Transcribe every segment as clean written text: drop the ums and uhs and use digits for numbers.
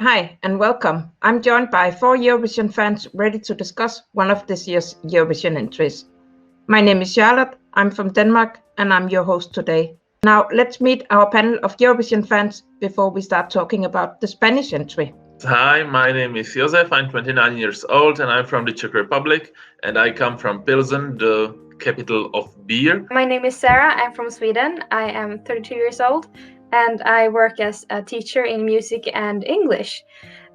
Hi and welcome. I'm joined by four Eurovision fans ready to discuss one of this year's Eurovision entries. My name is Charlotte, I'm from Denmark, and I'm your host today. Now let's meet our panel of Eurovision fans before we start talking about the Spanish entry. Hi, my name is Josef. I'm 29 years old and I'm from the Czech Republic and I come from Pilsen, the capital of beer. My name is Sara. I'm from Sweden. I am 32 years old and I work as a teacher in music and English.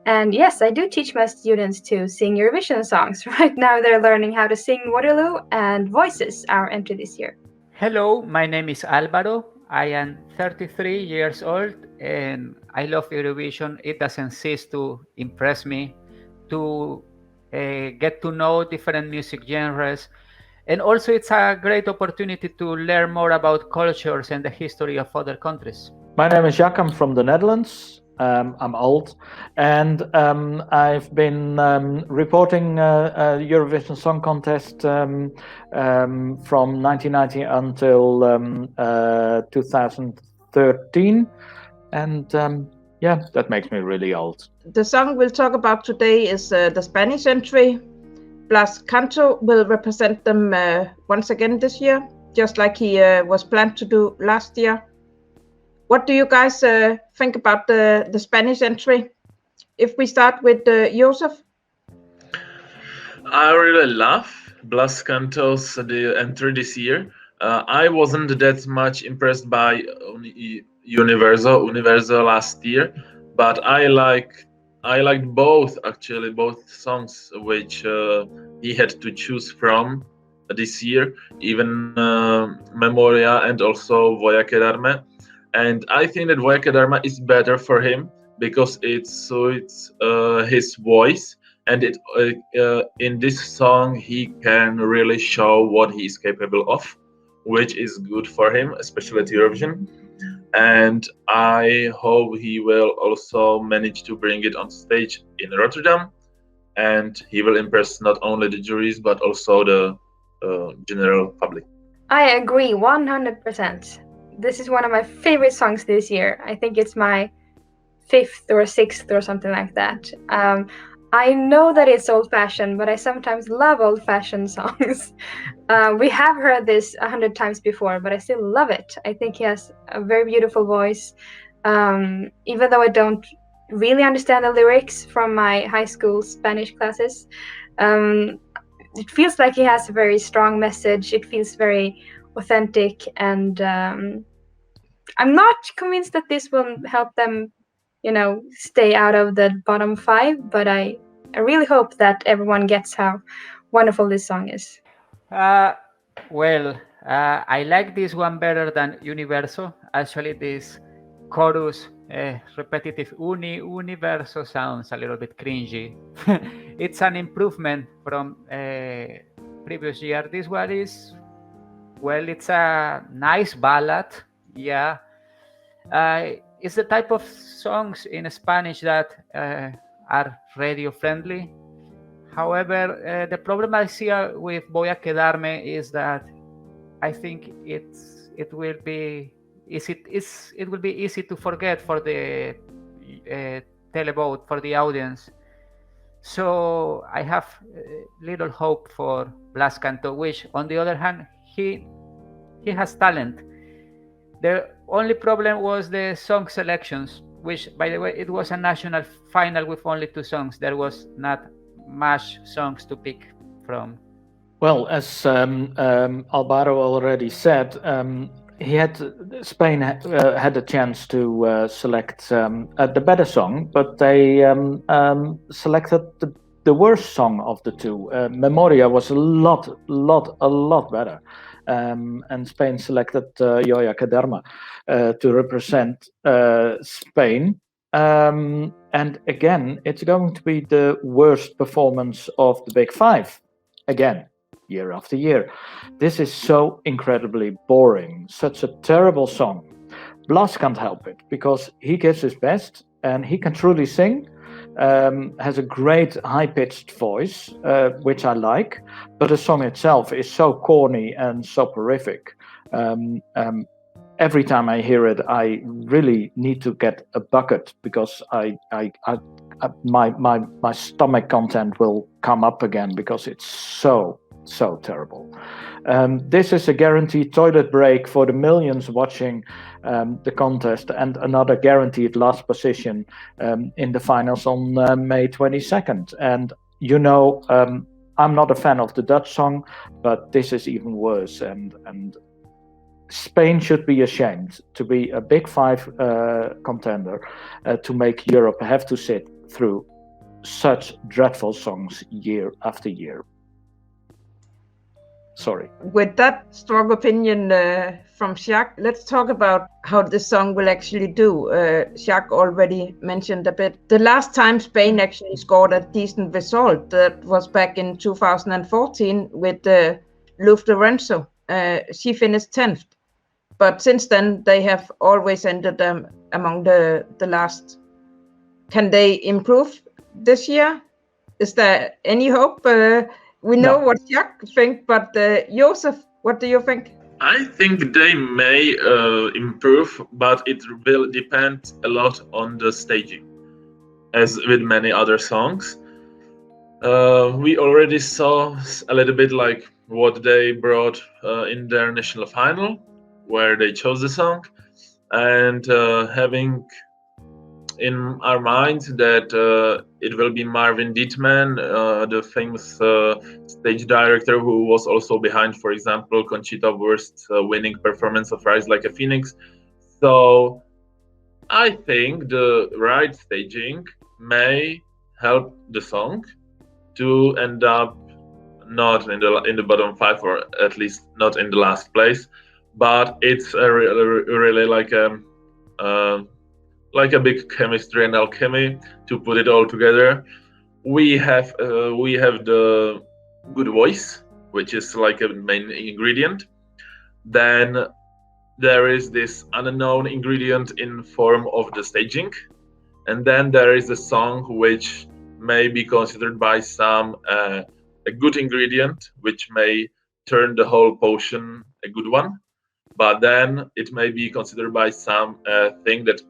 And yes, I do teach my students to sing Eurovision songs. Right now they're learning how to sing Waterloo and Voices, our entry this year. Hello, my name is Alvaro. I am 33 years old and I love Eurovision. It doesn't cease to impress me to get to know different music genres. And also it's a great opportunity to learn more about cultures and the history of other countries. My name is Jacques. I'm from the Netherlands. I'm old, and I've been reporting Eurovision Song Contest from 1990 until 2013, and that makes me really old. The song we'll talk about today is the Spanish entry. Blas Cantó will represent them once again this year, just like he was planned to do last year. What do you guys think about the Spanish entry? If we start with Josef? I really love Blas Cantó's the entry this year. I wasn't that much impressed by Universo last year, but I liked both songs which he had to choose from this year, even Memoria and also Voy A Quedarme. And I think that Voy A Quedarme is better for him because it's his voice, and in this song he can really show what he's capable of, which is good for him, especially at Eurovision. And I hope he will also manage to bring it on stage in Rotterdam, and he will impress not only the juries but also the general public. I agree 100%. This is one of my favorite songs this year. I think it's my 5th or 6th or something like that. I know that it's old-fashioned, but I sometimes love old-fashioned songs. We have heard this 100 times before, but I still love it. I think he has a very beautiful voice. Even though I don't really understand the lyrics from my high school Spanish classes, it feels like he has a very strong message. It feels very authentic, and I'm not convinced that this will help them, stay out of the bottom 5, but I really hope that everyone gets how wonderful this song is. I like this one better than Universo. Actually, this chorus, repetitive Universo sounds a little bit cringy. It's an improvement from previous year. This one is, it's a nice ballad. Yeah. It's the type of songs in Spanish that are radio friendly. However, the problem I see with Voy A Quedarme is that I think it will be easy to forget for the televote, for the audience. So I have little hope for Blas Cantó, which on the other hand, he has talent. The only problem was the song selections, which, by the way, it was a national final with only 2 songs. There was not much songs to pick from. Well, as Alvaro already said, Spain had a chance to select the better song, but they selected the worst song of the 2. Memoria was a lot better. And Spain selected Voy A Quedarme to represent Spain. And again, it's going to be the worst performance of the Big 5. Again, year after year. This is so incredibly boring. Such a terrible song. Blas can't help it because he gives his best and he can truly sing. Has a great high-pitched voice, which I like, but the song itself is so corny and soporific. Every time I hear it, I really need to get a bucket because I my stomach content will come up again because it's so terrible. This is a guaranteed toilet break for the millions watching the contest, and another guaranteed last position in the finals on May 22nd. And I'm not a fan of the Dutch song, but this is even worse. And Spain should be ashamed to be a Big Five contender to make Europe have to sit through such dreadful songs year after year. Sorry. With that strong opinion from Jacques, let's talk about how this song will actually do. Jacques already mentioned a bit. The last time Spain actually scored a decent result, that was back in 2014 with Luz Lorenzo. She finished 10th. But since then, they have always ended among the last. Can they improve this year? Is there any hope? We know what Jacques thinks, but Josef, what do you think? I think they may improve, but it will depend a lot on the staging, as with many other songs. We already saw a little bit like what they brought in their national final, where they chose the song, and having in our minds that it will be Marvin Dietman, the famous stage director who was also behind, for example, Conchita Wurst's winning performance of Rise Like a Phoenix. So I think the right staging may help the song to end up not in the bottom five, or at least not in the last place. But it's really like a big chemistry and alchemy to put it all together. We have the good voice, which is like a main ingredient. Then there is this unknown ingredient in form of the staging, and then there is the song, which may be considered by some a good ingredient, which may turn the whole potion a good one. But then it may be considered by some thing that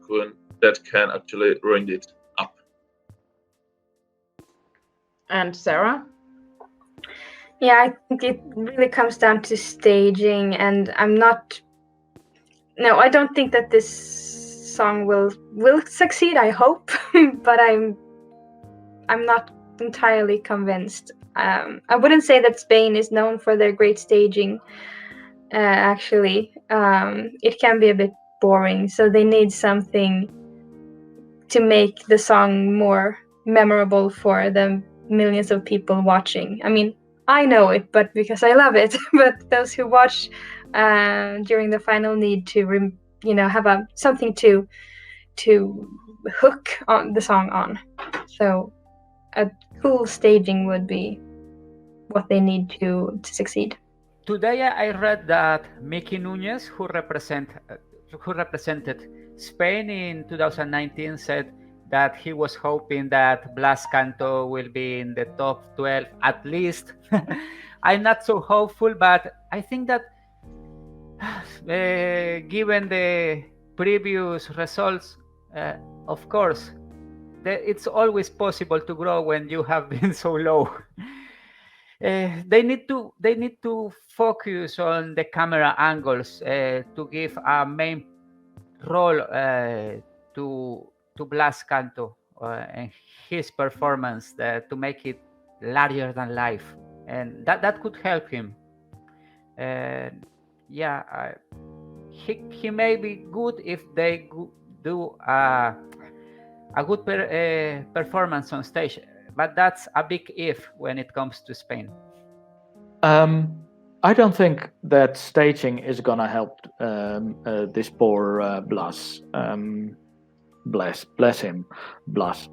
can actually ruin it up. And Sarah? Yeah, I think it really comes down to staging, and I don't think that this song will succeed, I hope, but I'm not entirely convinced. I wouldn't say that Spain is known for their great staging. Actually, it can be a bit boring, so they need something to make the song more memorable for the millions of people watching. I mean, I know it, but because I love it. But those who watch during the final need to, have something to hook on the song on. So a cool staging would be what they need to succeed. Today I read that Miki Núñez, who represented Spain in 2019, said that he was hoping that Blas Cantó will be in the top 12 at least. I'm not so hopeful, but I think that given the previous results, of course, it's always possible to grow when you have been so low. They need to focus on the camera angles to give a main role to Blas Cantó and his performance to make it larger than life, and that could help him. He may be good if they do a good performance on stage. But that's a big if when it comes to Spain. I don't think that staging is gonna help this poor Blas. Bless him, Blas.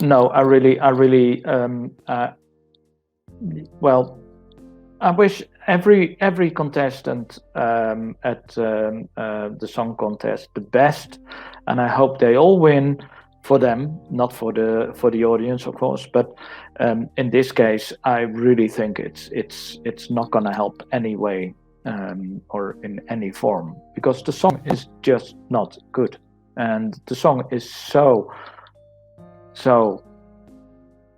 No, I really. Well, I wish every contestant at the song contest the best, and I hope they all win. For them, not for the audience, of course, but in this case, I really think it's not going to help anyway or in any form, because the song is just not good, and the song is so so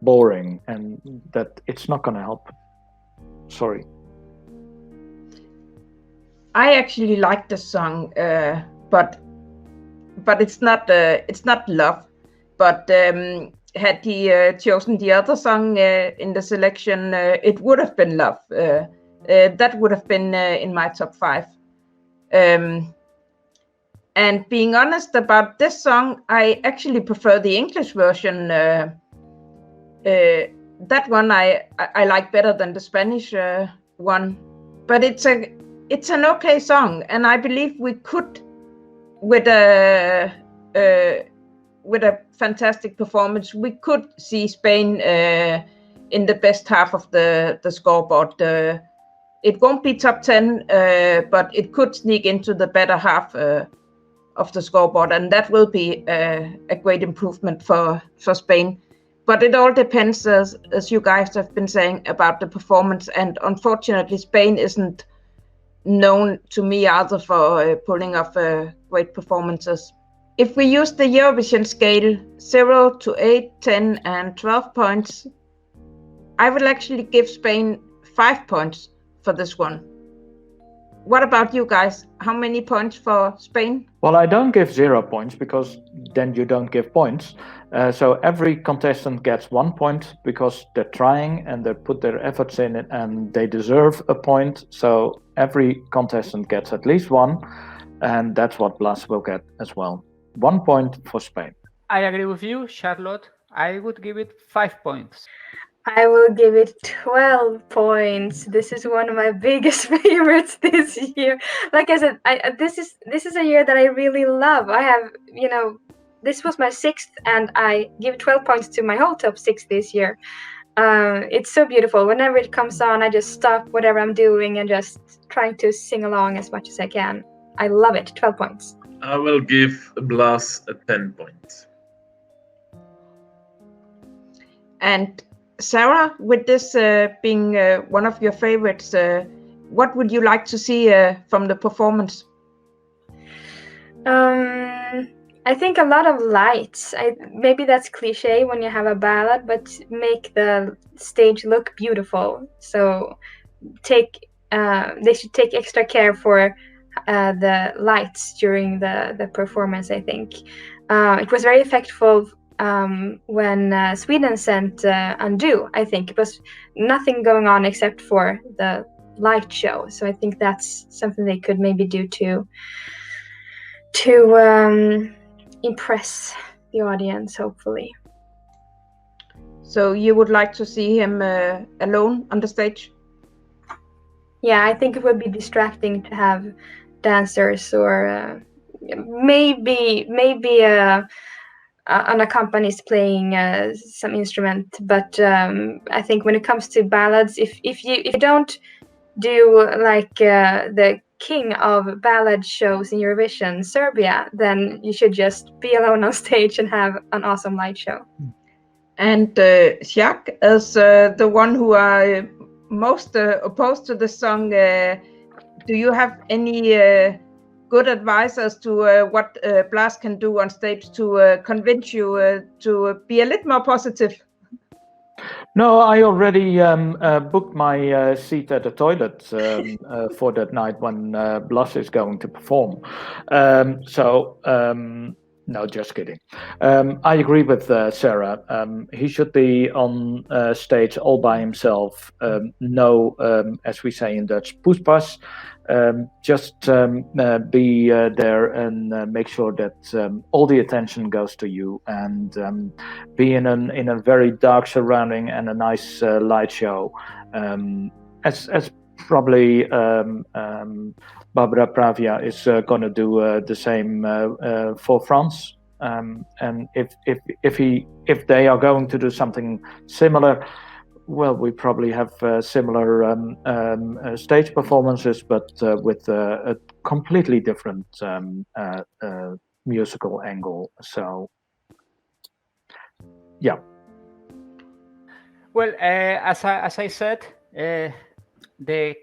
boring, and that it's not going to help. Sorry. I actually like the song, but it's not love. But had he chosen the other song in the selection, it would have been love. That would have been in my top 5. And being honest about this song, I actually prefer the English version. That one I like better than the Spanish one. But it's an okay song, and I believe we could, with a fantastic performance, we could see Spain in the best half of the scoreboard. It won't be top 10, but it could sneak into the better half of the scoreboard, and that will be a great improvement for Spain. But it all depends, as you guys have been saying, about the performance, and unfortunately Spain isn't known to me either for pulling off great performances. If we use the Eurovision scale 0 to 8, 10 and 12 points, I will actually give Spain 5 points for this one. What about you guys? How many points for Spain? Well, I don't give 0 points because then you don't give points. So every contestant gets 1 point because they're trying and they put their efforts in it and they deserve a point. So every contestant gets at least 1, and that's what Blas will get as well. 1 point for Spain. I agree with you, Charlotte. I would give it 5 points. I will give it 12 points. This is one of my biggest favorites this year. Like I said, this is a year that I really love. I have, this was my 6th, and I give 12 points to my whole top 6 this year. It's so beautiful. Whenever it comes on, I just stop whatever I'm doing and just trying to sing along as much as I can. I love it. 12 points. I will give Blas 10 points. And Sarah, with this being one of your favorites, what would you like to see from the performance? I think a lot of lights. Maybe that's cliche when you have a ballad, but make the stage look beautiful. So they should take extra care for the lights during the performance, I think. It was very effective when Sweden sent Undo. I think it was nothing going on except for the light show. So I think that's something they could maybe do to impress the audience, hopefully. So you would like to see him alone on the stage? Yeah, I think it would be distracting to have dancers or maybe an accompanist playing some instrument. But I think when it comes to ballads, if you don't do like the king of ballad shows in Eurovision, Serbia, then you should just be alone on stage and have an awesome light show. And Jacques, as the one who are most opposed to the song, do you have any good advice as to what Blas can do on stage to convince you to be a little more positive? No, I already booked my seat at the toilet for that night when Blas is going to perform. No, just kidding. I agree with Sarah. He should be on stage all by himself. As we say in Dutch, poespas. Just be there and make sure that all the attention goes to you, and be in a very dark surrounding and a nice light show. As probably Barbara Pravia is going to do the same for France. And if they are going to do something similar, well, we probably have similar stage performances, but with a completely different musical angle. So, yeah. Well, as I said, the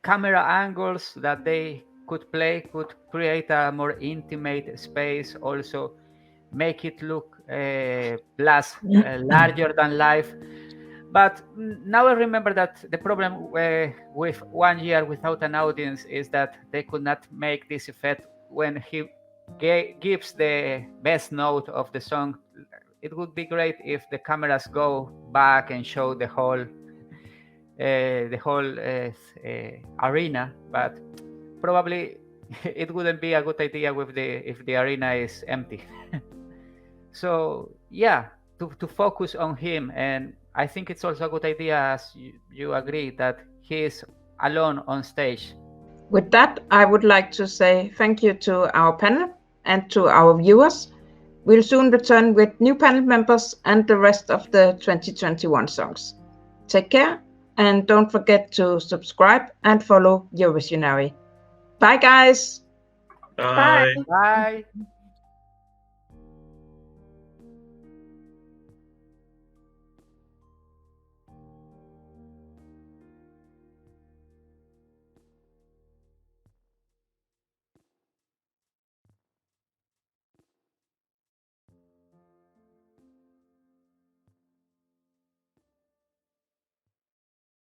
camera angles that they could play could create a more intimate space, also make it look Blas larger than life. But now I remember that the problem with 1 year without an audience is that they could not make this effect when he gives the best note of the song. It would be great if the cameras go back and show the whole arena, but probably it wouldn't be a good idea if the arena is empty. So yeah, to focus on him, and I think it's also a good idea, as you agree, that he is alone on stage. With that, I would like to say thank you to our panel and to our viewers. We'll soon return with new panel members and the rest of the 2021 songs. Take care, and don't forget to subscribe and follow Eurovisionary. Bye, guys. Bye. Bye. Bye.